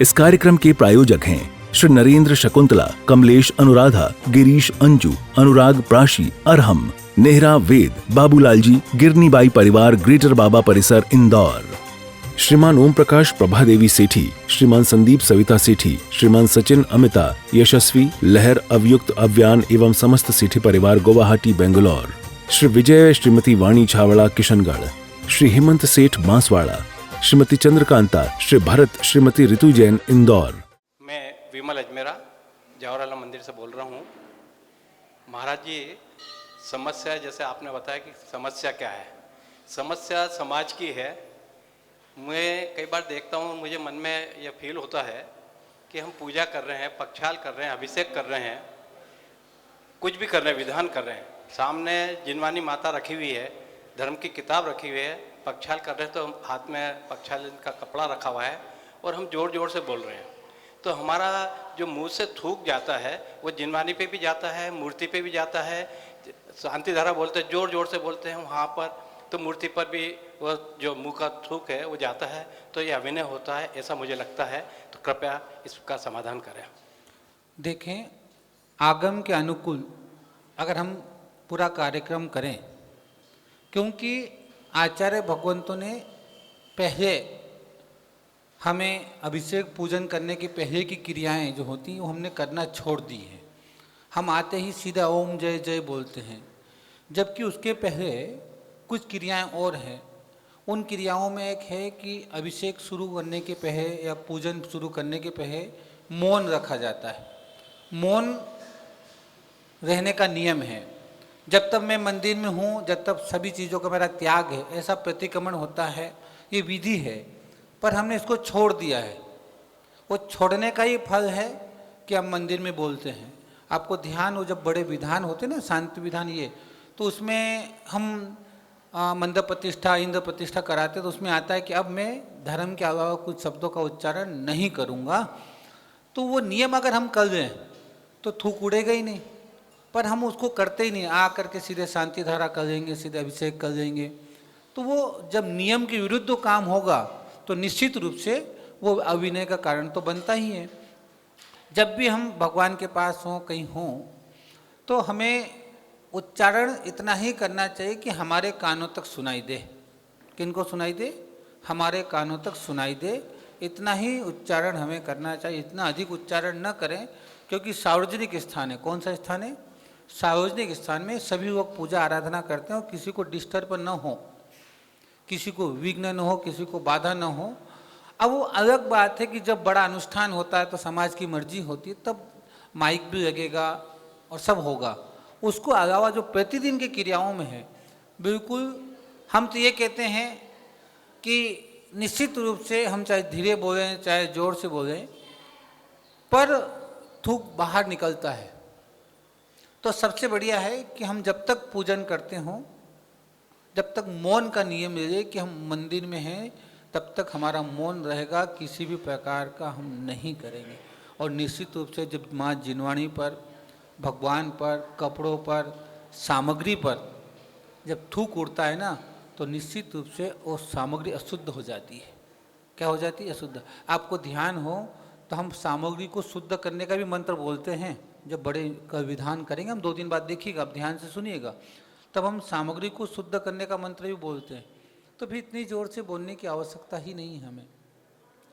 इस कार्यक्रम के प्रायोजक हैं श्री नरेंद्र शकुंतला, कमलेश अनुराधा, गिरीश अंजू, अनुराग प्राशी, अरहम, नेहरा वेद, बाबूलाल जी, गिरनीबाई परिवार, ग्रेटर बाबा परिसर, इंदौर। श्रीमान ओम प्रकाश प्रभादेवी सेठी, श्रीमान संदीप सविता सेठी, श्रीमान सचिन अमिता, यशस्वी लहर अवयुक्त अव्यान एवं समस्त सेठी परिवार, गुवाहाटी, बेंगलोर। श्री विजय, श्रीमती वाणी छावड़ा, किशनगढ़। श्री हेमंत सेठ, बांसवाड़ा। श्रीमती चंद्रकांता, श्री भरत, श्रीमती ऋतु जैन, इंदौर। मैं विमल अजमेरा जवाहरलाल मंदिर से बोल रहा हूँ। महाराज जी, समस्या जैसे आपने बताया कि समस्या क्या है, समस्या समाज की है। मैं कई बार देखता हूँ, मुझे मन में यह फील होता है कि हम पूजा कर रहे हैं, पक्षाल कर रहे हैं, अभिषेक कर रहे हैं, कुछ भी कर रहे हैं, विधान कर रहे हैं, सामने जिनवानी माता रखी हुई है, धर्म की किताब रखी हुई है, पक्षाल कर रहे हैं, तो हाथ में पक्षाल का कपड़ा रखा हुआ है और हम जोर जोर से बोल रहे हैं। तो हमारा जो मुंह से थूक जाता है वो जिनवानी पे भी जाता है, मूर्ति पे भी जाता है। शांति धारा बोलते हैं, जोर जोर से बोलते हैं वहाँ पर, तो मूर्ति पर भी वो जो मुंह का थूक है वो जाता है। तो ये अभिनय होता है, ऐसा मुझे लगता है। तो कृपया इसका समाधान करें। देखें, आगम के अनुकूल अगर हम पूरा कार्यक्रम करें, क्योंकि आचार्य भगवंतों ने पहले हमें अभिषेक पूजन करने की पहले की क्रियाएं जो होती हैं वो हमने करना छोड़ दी है। हम आते ही सीधा ओम जय जय बोलते हैं, जबकि उसके पहले कुछ क्रियाएं और हैं। उन क्रियाओं में एक है कि अभिषेक शुरू करने के पहले या पूजन शुरू करने के पहले मौन रखा जाता है। मौन रहने का नियम है। जब तक मैं मंदिर में हूँ, जब तक सभी चीज़ों का मेरा त्याग है, ऐसा प्रतिक्रमण होता है, ये विधि है। पर हमने इसको छोड़ दिया है। वो छोड़ने का ही फल है कि हम मंदिर में बोलते हैं। आपको ध्यान हो, जब बड़े विधान होते ना, शांति विधान, ये तो उसमें हम मंदिर प्रतिष्ठा, इंद्र प्रतिष्ठा कराते, तो उसमें आता है कि अब मैं धर्म के अलावा कुछ शब्दों का उच्चारण नहीं करूँगा। तो वो नियम अगर हम कर दें तो थूक उड़ेगा ही नहीं, पर हम उसको करते ही नहीं। आ करके सीधे शांति धारा कर देंगे, सीधे अभिषेक कर देंगे। तो वो जब नियम के विरुद्ध काम होगा तो निश्चित रूप से वो अभिनय का कारण तो बनता ही है। जब भी हम भगवान के पास हों, कहीं हों, तो हमें उच्चारण इतना ही करना चाहिए कि हमारे कानों तक सुनाई दे। किनको सुनाई दे? हमारे कानों तक सुनाई दे। इतना ही उच्चारण हमें करना चाहिए। इतना अधिक उच्चारण न करें, क्योंकि सार्वजनिक स्थान है। कौन सा स्थान है? सार्वजनिक स्थान में सभी लोग पूजा आराधना करते हैं और किसी को डिस्टर्ब न हो, किसी को विघ्न न हो, किसी को बाधा न हो। अब वो अलग बात है कि जब बड़ा अनुष्ठान होता है तो समाज की मर्जी होती है, तब माइक भी लगेगा और सब होगा। उसको अलावा जो प्रतिदिन की क्रियाओं में है, बिल्कुल हम तो ये कहते हैं कि निश्चित रूप से हम चाहे धीरे बोलें चाहे जोर से बोलें, पर थूक बाहर निकलता है। तो सबसे बढ़िया है कि हम जब तक पूजन करते हों, जब तक मौन का नियम रहे कि हम मंदिर में हैं, तब तक हमारा मौन रहेगा, किसी भी प्रकार का हम नहीं करेंगे। और निश्चित रूप से जब माँ जिनवाणी पर, भगवान पर, कपड़ों पर, सामग्री पर जब थूक उड़ता है ना, तो निश्चित रूप से वो सामग्री अशुद्ध हो जाती है। क्या हो जाती है? अशुद्ध। आपको ध्यान हो तो हम सामग्री को शुद्ध करने का भी मंत्र बोलते हैं। जब बड़े का विधान करेंगे, हम 2 दिन बाद देखिएगा, आप ध्यान से सुनिएगा, तब हम सामग्री को शुद्ध करने का मंत्र भी बोलते हैं। तो भी इतनी जोर से बोलने की आवश्यकता ही नहीं है हमें।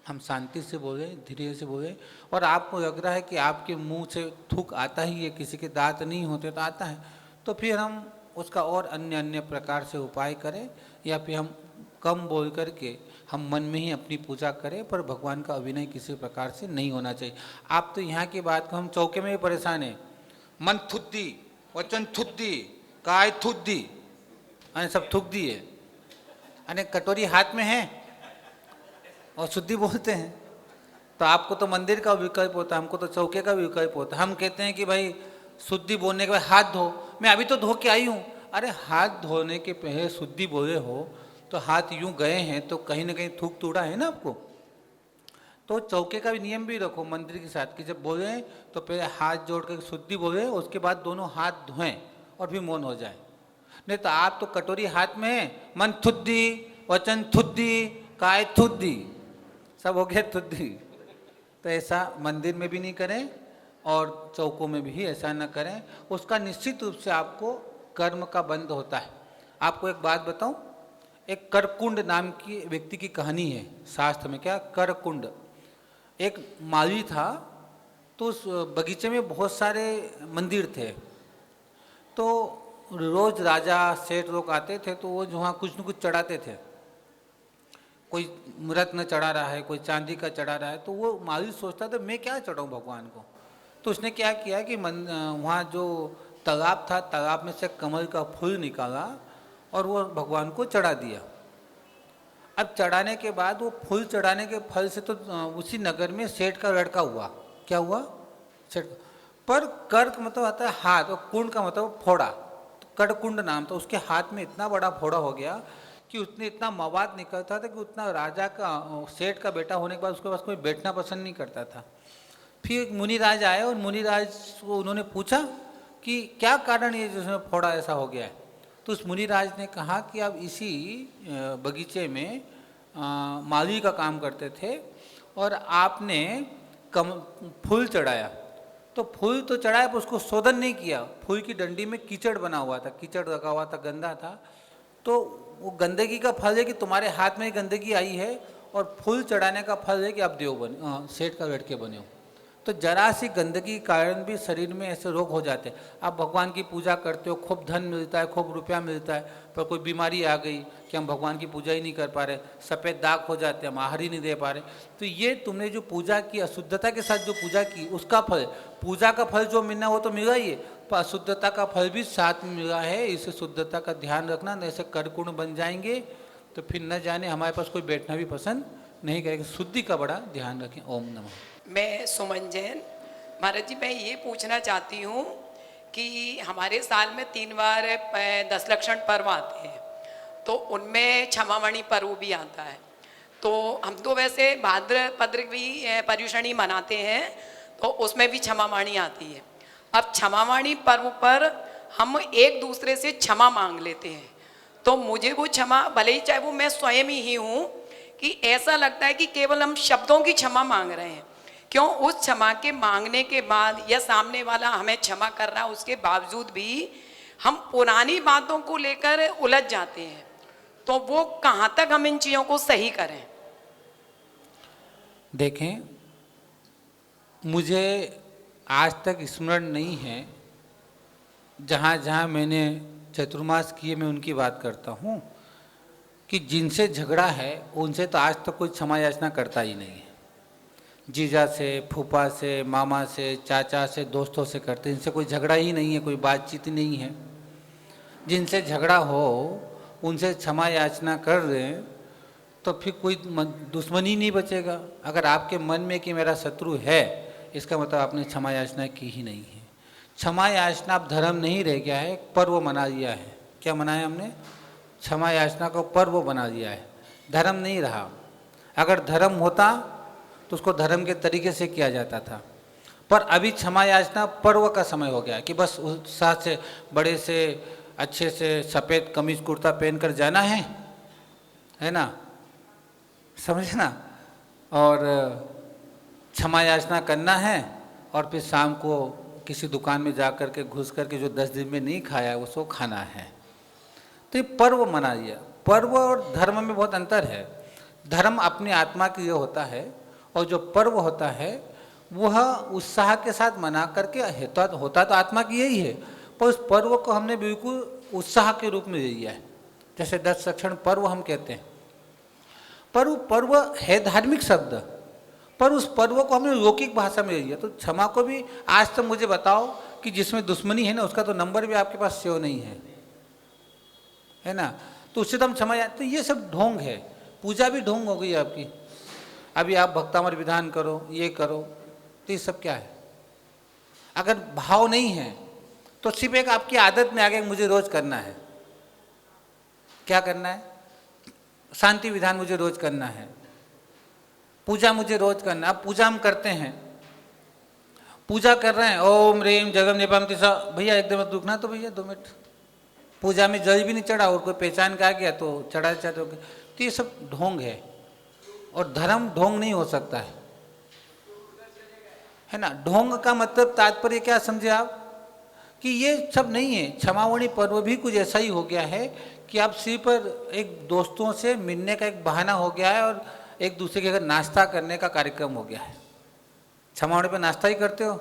हम शांति से बोलें, धीरे से बोलें। और आपको लग रहा है कि आपके मुंह से थूक आता ही है, किसी के दांत नहीं होते तो आता है, तो फिर हम उसका और अन्य अन्य प्रकार से उपाय करें, या फिर हम कम बोल करके हम मन में ही अपनी पूजा करें, पर भगवान का अभिनय किसी प्रकार से नहीं होना चाहिए। आप तो यहाँ की बात को, हम चौके में भी परेशान हैं। मन थुद्दी, वचन थुद्दी, काय थुद्दी, अने सब थूक दिए, अने कटोरी हाथ में है और शुद्धि बोलते हैं। तो आपको तो मंदिर का विकल्प होता है, हमको तो चौके का विकल्प होता है। हम कहते हैं कि भाई शुद्धि बोलने के बाद हाथ धो। मैं अभी तो धो के आई हूँ। अरे हाथ धोने के पहले शुद्धि बोले हो तो हाथ यूं गए हैं तो कहीं ना कहीं थूक तोड़ा है ना आपको। तो चौके का भी नियम भी रखो मंदिर के साथ कि जब बोले तो पहले हाथ जोड़ कर शुद्धि बोले, उसके बाद दोनों हाथ धोएं और फिर मौन हो जाए। नहीं तो आप तो कटोरी हाथ में है, मन थुद्दी, वचन थुद्दी, काय थुद्दी, सब हो गया थुद्दी। तो ऐसा मंदिर में भी नहीं करें और चौकों में भी ऐसा न करें। उसका निश्चित रूप से आपको कर्म का बंध होता है। आपको एक बात बताऊं, एक करकुंड नाम की व्यक्ति की कहानी है शास्त्र में। क्या? करकुंड। एक माली था, तो उस बगीचे में बहुत सारे मंदिर थे। तो रोज राजा सेठ लोग आते थे, तो वो वहाँ कुछ न कुछ चढ़ाते थे। कोई रत्न चढ़ा रहा है, कोई चांदी का चढ़ा रहा है, तो वो माली सोचता था मैं क्या चढ़ाऊँ भगवान को। तो उसने क्या किया कि वहाँ जो तालाब था, तालाब में से कमल का फूल निकाला और वो भगवान को चढ़ा दिया। अब चढ़ाने के बाद वो फूल चढ़ाने के फल से तो उसी नगर में सेठ का लड़का हुआ। क्या हुआ? सेठ। पर कर का मतलब आता है हाथ, और कुंड का मतलब फोड़ा। तो कड़कुंड नाम था। उसके हाथ में इतना बड़ा फोड़ा हो गया कि उसने इतना मवाद निकलता था कि उतना राजा का, सेठ का बेटा होने के बाद उसके पास कोई बैठना पसंद नहीं करता था। फिर एक मुनिराज आए और मुनिराज को उन्होंने पूछा कि क्या कारण ये जिसमें फोड़ा ऐसा हो गया है। तो उस मुनिराज ने कहा कि आप इसी बगीचे में माली का काम करते थे और आपने फूल चढ़ाया। तो फूल तो चढ़ाया पर उसको शोधन नहीं किया। फूल की डंडी में कीचड़ बना हुआ था, कीचड़ लगा हुआ था, गंदा था। तो वो गंदगी का फल है कि तुम्हारे हाथ में गंदगी आई है, और फूल चढ़ाने का फल है कि आप देव बने, सेठ का लड़के बने हो। तो जरा सी गंदगी के कारण भी शरीर में ऐसे रोग हो जाते हैं। आप भगवान की पूजा करते हो, खूब धन मिलता है, खूब रुपया मिलता है, पर कोई बीमारी आ गई कि हम भगवान की पूजा ही नहीं कर पा रहे, सफ़ेद दाग हो जाते हैं, हम आहार ही नहीं दे पा रहे। तो ये तुमने जो पूजा की, अशुद्धता के साथ जो पूजा की, उसका फल, पूजा का फल जो मिलना वो तो मिला ही है, पर अशुद्धता का फल भी साथ में मिला है। इसे शुद्धता का ध्यान रखना, नहीं ऐसे कर्कुण बन जाएंगे तो फिर न जाने हमारे पास कोई बैठना भी पसंद नहीं करेगा। शुद्धि का बड़ा ध्यान रखें। ओम नमः। मैं सुमन जैन। महाराज जी, मैं ये पूछना चाहती हूँ कि हमारे साल में 3 बार 10 लक्षण पर्व आते हैं, तो उनमें क्षमामणि पर्व भी आता है। तो हम तो वैसे भाद्रपद भी पर्युषणी मनाते हैं, तो उसमें भी क्षमामणि आती है। अब क्षमामणि पर्व पर हम एक दूसरे से क्षमा मांग लेते हैं, तो मुझे वो क्षमा, भले ही चाहे वो मैं स्वयं ही हूँ, कि ऐसा लगता है कि केवल हम शब्दों की क्षमा मांग रहे हैं। क्यों? उस क्षमा के मांगने के बाद या सामने वाला हमें क्षमा कर रहा है, उसके बावजूद भी हम पुरानी बातों को लेकर उलझ जाते हैं। तो वो कहाँ तक हम इन चीज़ों को सही करें? देखें, मुझे आज तक स्मरण नहीं है, जहाँ जहाँ मैंने चतुर्मास किए मैं उनकी बात करता हूँ, कि जिनसे झगड़ा है उनसे तो आज तक कोई क्षमा याचना करता ही नहीं है। जीजा से, फूफा से, मामा से, चाचा से, दोस्तों से करते, इनसे कोई झगड़ा ही नहीं है, कोई बातचीत ही नहीं है। जिनसे झगड़ा हो उनसे क्षमा याचना कर रहे हैं तो फिर कोई दुश्मनी नहीं बचेगा। अगर आपके मन में कि मेरा शत्रु है, इसका मतलब आपने क्षमा याचना की ही नहीं है। क्षमा याचना अब धर्म नहीं रह गया है, पर्व मना लिया है। क्या मनाया हमने? क्षमा याचना को पर्व बना दिया है, धर्म नहीं रहा। अगर धर्म होता तो उसको धर्म के तरीके से किया जाता था, पर अभी क्षमा याचना पर्व का समय हो गया कि बस उत्साह से, बड़े से, अच्छे से सफ़ेद कमीज कुर्ता पहनकर जाना है ना, समझे ना, और क्षमा याचना करना है, और फिर शाम को किसी दुकान में जा कर के घुस कर के जो 10 दिन में नहीं खाया उसको खाना है। तो ये पर्व मना लिया। पर्व और धर्म में बहुत अंतर है। धर्म अपनी आत्मा के लिए होता है, और जो पर्व होता है वह उत्साह के साथ मना करके होता तो आत्मा की यही है, पर उस पर्व को हमने बिल्कुल उत्साह के रूप में ले लिया है। जैसे 10 लक्षण पर्व हम कहते हैं, पर वो पर्व है धार्मिक शब्द, पर उस पर्व को हमने लौकिक भाषा में ले लिया। तो क्षमा को भी आज तक मुझे बताओ कि जिसमें दुश्मनी है ना, उसका तो नंबर भी आपके पास सेव नहीं है ना, तो उससे तो हम क्षमा। तो ये सब ढोंग है। पूजा भी ढोंग हो गई आपकी। अभी आप भक्तामर विधान करो, ये करो, तो ये सब क्या है? अगर भाव नहीं है तो सिर्फ एक आपकी आदत में आ गया मुझे रोज करना है। क्या करना है? शांति विधान मुझे रोज करना है, पूजा मुझे रोज करना है। अब पूजा हम करते हैं, पूजा कर रहे हैं, ओम रेम जगम निपम तिसा, भैया एकदम रुकना तो भैया 2 मिनट। पूजा में जल भी नहीं चढ़ा और कोई पहचान के आ गया तो चढ़ा चाहते हो। तो ये सब ढोंग है, और धर्म ढोंग नहीं हो सकता है। है ना। ढोंग का मतलब तात्पर्य क्या समझे आप, कि ये सब नहीं है। क्षमावणी पर्व भी कुछ ऐसा ही हो गया है कि आप सिर्फ पर एक दोस्तों से मिलने का एक बहाना हो गया है और एक दूसरे के घर नाश्ता करने का कार्यक्रम हो गया है। क्षमावणी पे नाश्ता ही करते हो,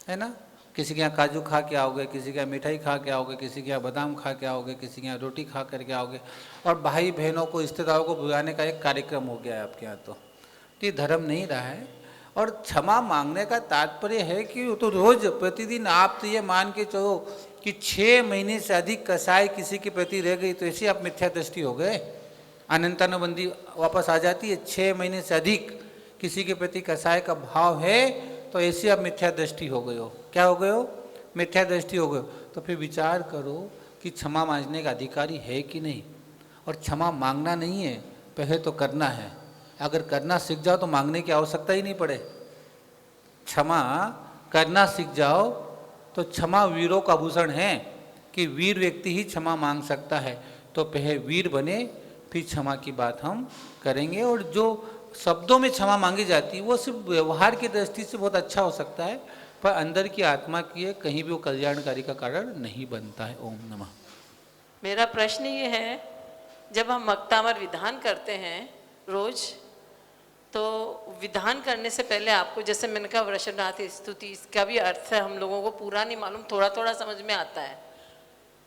है ना। किसी के यहाँ काजू खा के आओगे, किसी के यहाँ मिठाई खा के आओगे, किसी के यहाँ बादाम खा के आओगे, किसी के यहाँ रोटी खा करके आओगे, और भाई बहनों को रिश्तेदारों को बुलाने का एक कार्यक्रम हो गया है आपके यहाँ। तो ये धर्म नहीं रहा है। और क्षमा मांगने का तात्पर्य है कि वो तो रोज प्रतिदिन आप तो ये मान के चलो कि 6 महीने से अधिक कसाई किसी के प्रति रह गई तो ऐसे आप मिथ्या दृष्टि हो गए। अनंतानुबंदी वापस आ जाती है। 6 महीने से अधिक किसी के प्रति कसाई का भाव है तो ऐसे आप मिथ्या दृष्टि हो गए हो। क्या हो गए हो? मिथ्या दृष्टि हो गए। तो फिर विचार करो कि क्षमा मांगने का अधिकारी है कि नहीं। और क्षमा मांगना नहीं है, पहले तो करना है। अगर करना सीख जाओ तो मांगने की आवश्यकता ही नहीं पड़े। क्षमा करना सीख जाओ तो क्षमा वीरों का आभूषण है कि वीर व्यक्ति ही क्षमा मांग सकता है। तो पहले वीर बने, फिर क्षमा की बात हम करेंगे। और जो शब्दों में क्षमा मांगी जाती है वो सिर्फ व्यवहार की दृष्टि से बहुत अच्छा हो सकता है, पर अंदर की आत्मा की कहीं भी वो कल्याणकारी का कारण नहीं बनता है। ओम नमः। मेरा प्रश्न ये है, जब हम मक्तामर विधान करते हैं रोज, तो विधान करने से पहले आपको, जैसे मैंने कहा वृषणाथ स्तुति, इसका भी अर्थ है हम लोगों को पूरा नहीं मालूम, थोड़ा थोड़ा समझ में आता है।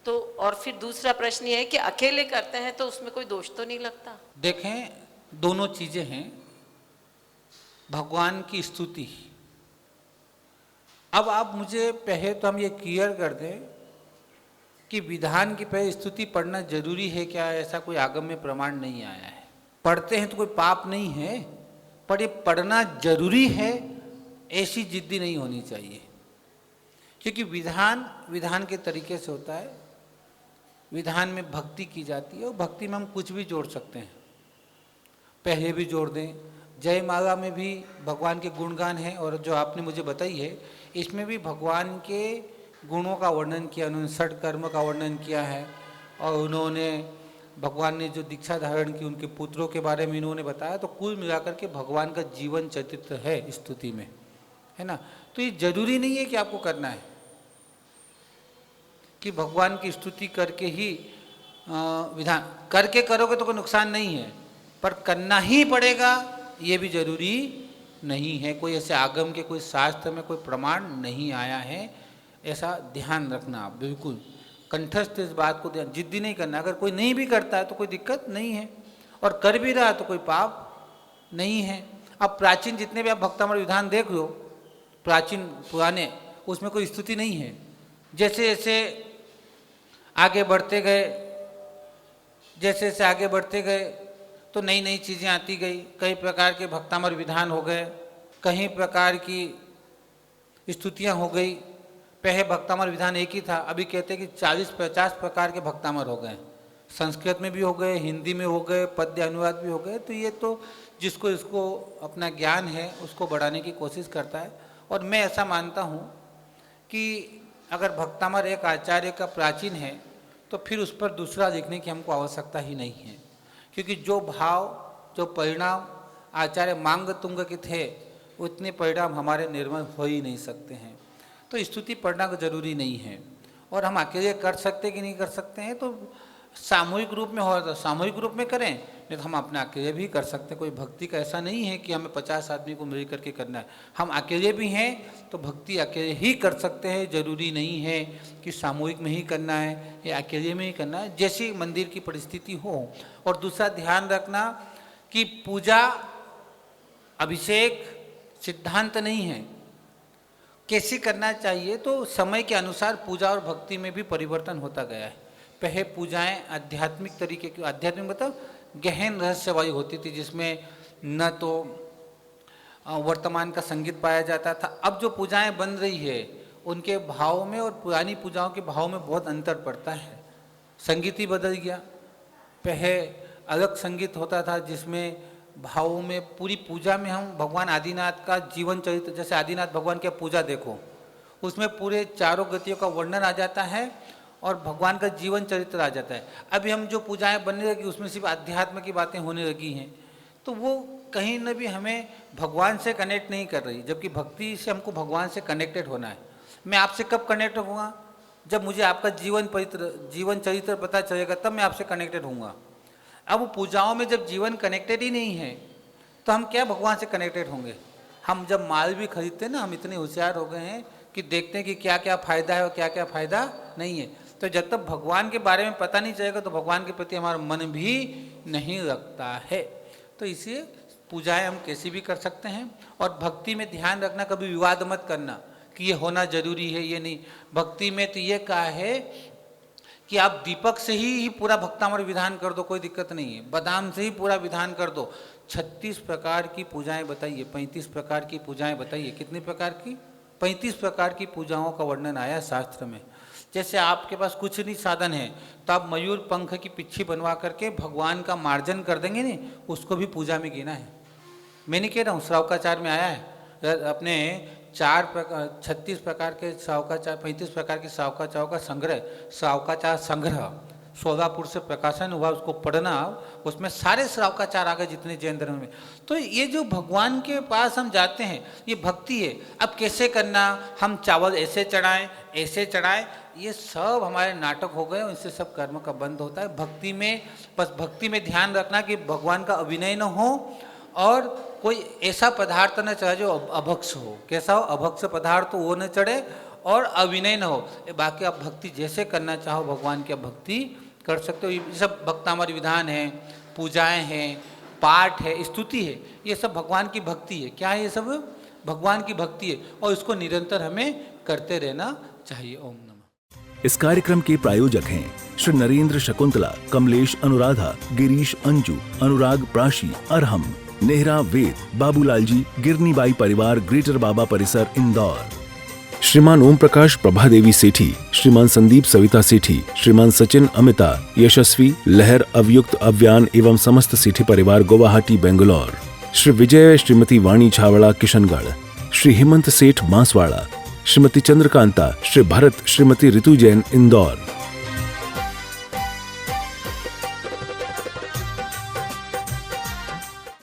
तो और फिर दूसरा प्रश्न ये है कि अकेले करते हैं तो उसमें कोई दोष तो नहीं लगता? देखें, दोनों चीजें हैं। भगवान की स्तुति, अब आप मुझे पहले तो हम ये क्लियर कर दें कि विधान की पहले स्तुति पढ़ना जरूरी है क्या? ऐसा कोई आगम में प्रमाण नहीं आया है। पढ़ते हैं तो कोई पाप नहीं है, पर ये पढ़ना जरूरी है ऐसी जिद्दी नहीं होनी चाहिए। क्योंकि विधान विधान के तरीके से होता है। विधान में भक्ति की जाती है और भक्ति में हम कुछ भी जोड़ सकते हैं। पहले भी जोड़ दें, जयमाला में भी भगवान के गुणगान हैं, और जो आपने मुझे बताई है इसमें भी भगवान के गुणों का वर्णन किया, उन्होंने 6 कर्म का वर्णन किया है। और उन्होंने भगवान ने जो दीक्षा धारण की उनके पुत्रों के बारे में इन्होंने बताया। तो कुल मिलाकर के भगवान का जीवन चरित्र है स्तुति में, है ना। तो ये जरूरी नहीं है कि आपको करना है कि भगवान की स्तुति करके ही विधान करके करोगे तो कोई नुकसान नहीं है, पर करना ही पड़ेगा ये भी जरूरी नहीं है। कोई ऐसे आगम के कोई शास्त्र में कोई प्रमाण नहीं आया है, ऐसा ध्यान रखना आप बिल्कुल कंठस्थ इस बात को ध्यान, जिद्दी नहीं करना। अगर कोई नहीं भी करता है तो कोई दिक्कत नहीं है, और कर भी रहा तो कोई पाप नहीं है। अब प्राचीन जितने भी आप भक्तामृत विधान देख लो, प्राचीन पुराने, उसमें कोई स्तुति नहीं है। जैसे जैसे आगे बढ़ते गए, जैसे जैसे आगे बढ़ते गए तो नई नई चीज़ें आती गई। कई प्रकार के भक्तामृत विधान हो गए, कई प्रकार की स्तुतियाँ हो गई। पहले भक्तामृत विधान एक ही था, अभी कहते हैं कि 40-50 प्रकार के भक्तामृत हो गए। संस्कृत में भी हो गए, हिंदी में हो गए, पद्य अनुवाद भी हो गए। तो ये तो जिसको इसको अपना ज्ञान है उसको बढ़ाने की कोशिश करता है। और मैं ऐसा मानता हूँ कि अगर भक्तामृत एक आचार्य का प्राचीन है तो फिर उस पर दूसरा लिखने की हमको आवश्यकता ही नहीं है, क्योंकि जो भाव, जो परिणाम आचार्य मांग तुंग के थे उतने परिणाम हमारे निर्मल हो ही नहीं सकते हैं। तो स्तुति पढ़ना को जरूरी नहीं है। और हम अकेले कर सकते कि नहीं कर सकते हैं, तो सामूहिक रूप में हो तो सामूहिक रूप में करें, नहीं तो हम अपने अकेले भी कर सकते हैं। कोई भक्ति का ऐसा नहीं है कि हमें 50 आदमी को मिल करके करना है। हम अकेले भी हैं तो भक्ति अकेले ही कर सकते हैं, जरूरी नहीं है कि सामूहिक में ही करना है या अकेले में ही करना है, जैसी मंदिर की परिस्थिति हो। और दूसरा ध्यान रखना कि पूजा अभिषेक सिद्धांत नहीं है, कैसे करना चाहिए। तो समय के अनुसार पूजा और भक्ति में भी परिवर्तन होता गया है। पहले पूजाएं आध्यात्मिक तरीके की, आध्यात्मिक मतलब गहन रहस्यवायु होती थी, जिसमें न तो वर्तमान का संगीत पाया जाता था। अब जो पूजाएं बन रही है उनके भाव में और पुरानी पूजाओं के भाव में बहुत अंतर पड़ता है। संगीत ही बदल गया। पहले अलग संगीत होता था जिसमें भावों में, पूरी पूजा में हम भगवान आदिनाथ का जीवन चरित्र, जैसे आदिनाथ भगवान की पूजा देखो, उसमें पूरे चारों गतियों का वर्णन आ जाता है और भगवान का जीवन चरित्र आ जाता है। अभी हम जो पूजाएं बनने लगी उसमें सिर्फ अध्यात्म की बातें होने लगी हैं। तो वो कहीं न भी हमें भगवान से कनेक्ट नहीं कर रही, जबकि भक्ति से हमको भगवान से कनेक्टेड होना है। मैं आपसे कब कनेक्ट होऊंगा? जब मुझे आपका जीवन चरित्र पता चलेगा, तब मैं आपसे कनेक्टेड होऊंगा। अब वो पूजाओं में जब जीवन कनेक्टेड ही नहीं है तो हम क्या भगवान से कनेक्टेड होंगे? हम जब माल भी खरीदते हैं ना, हम इतने होशियार हो गए हैं कि देखते हैं कि क्या क्या फ़ायदा है और क्या क्या फ़ायदा नहीं है। तो जब तक भगवान के बारे में पता नहीं चलेगा तो भगवान के प्रति हमारा मन भी नहीं रखता है। तो इसलिए पूजाएं हम कैसी भी कर सकते हैं। और भक्ति में ध्यान रखना, कभी विवाद मत करना कि ये होना जरूरी है, ये नहीं। भक्ति में तो ये कहा है कि आप दीपक से ही पूरा भक्तामर विधान कर दो, कोई दिक्कत नहीं है। बादाम से ही पूरा विधान कर दो। 36 प्रकार की पूजाएं बताइए, 35 प्रकार की पूजाएं बताइए। कितने प्रकार की? 35 प्रकार की पूजाओं का वर्णन आया शास्त्र में। जैसे आपके पास कुछ नहीं साधन है तो आप मयूर पंख की पिच्छी बनवा करके भगवान का मार्जन कर देंगे नहीं, उसको भी पूजा में गिना है। मैं नहीं कह रहा हूँ, श्रावकाचार में आया है। अपने 36 प्रकार के श्रावकाचार, 35 प्रकार के श्रावकाचारों का संग्रह, श्रावकाचार संग्रह सोलापुर से प्रकाशन हुआ, उसको पढ़ना, उसमें सारे श्रावकाचार आ गए जितने जैन धर्म में। तो ये जो भगवान के पास हम जाते हैं, ये भक्ति है। अब कैसे करना, हम चावल ऐसे चढ़ाएं, ऐसे चढ़ाएं, ये सब हमारे नाटक हो गए, इससे सब कर्म का बंद होता है। भक्ति में बस भक्ति में ध्यान रखना कि भगवान का अभिनय न हो और कोई ऐसा पदार्थ न चढ़े जो अभक्ष हो। कैसा हो? अभक्ष पदार्थ तो वो न चढ़े और अभिनय न हो। बाकी आप भक्ति जैसे करना चाहो भगवान की भक्ति कर सकते हो। ये सब भक्तामर विधान है, पूजाएं हैं, पाठ है, स्तुति है, ये सब भगवान की भक्ति है। क्या है? ये सब भगवान की भक्ति है और इसको निरंतर हमें करते रहना चाहिए। ओम नमः। इस कार्यक्रम के प्रायोजक हैं श्री नरेंद्र शकुंतला, कमलेश अनुराधा, गिरीश अंजू, अनुराग प्राशी, अरहम, नेहरा वेद, बाबूलाल जी, गिरनीबाई परिवार, ग्रेटर बाबा परिसर, इंदौर। श्रीमान ओम प्रकाश प्रभादेवी सेठी, श्रीमान संदीप सविता सेठी, श्रीमान सचिन अमिता, यशस्वी लहर अवयुक्त अव्यान एवं समस्त सेठी परिवार, गुवाहाटी, बेंगलोर। श्री विजय, श्रीमती वाणी छावड़ा, किशनगढ़। श्री हेमंत सेठ, बांसवाड़ा। श्रीमती चंद्रकांता, श्री भरत, श्रीमती ऋतु जैन, इंदौर।